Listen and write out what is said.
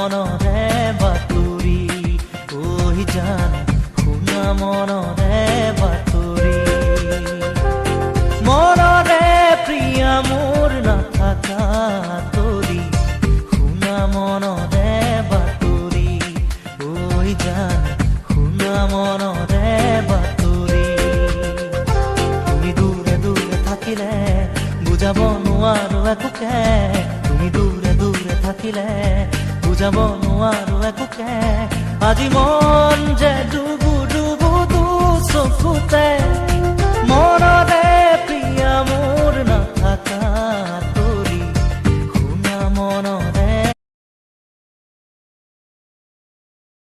মনৰে বাতৰি ঐ জান শুনা মনৰে বাতৰি মনৰে প্ৰিয়া মোৰ নাথাকা তৰি শুনা মনৰে বাতৰি ঐ জান শুনা মনৰে বাতৰি তুমি দূৰে দূৰে থাকিলে বুজাব নোৱাৰো একোকে তুমি দূৰে দূৰে থাকিলে বুজাব নোৱাৰো একোকে আজি মন যে ডুবু ডুবু তো চকুতে মনৰে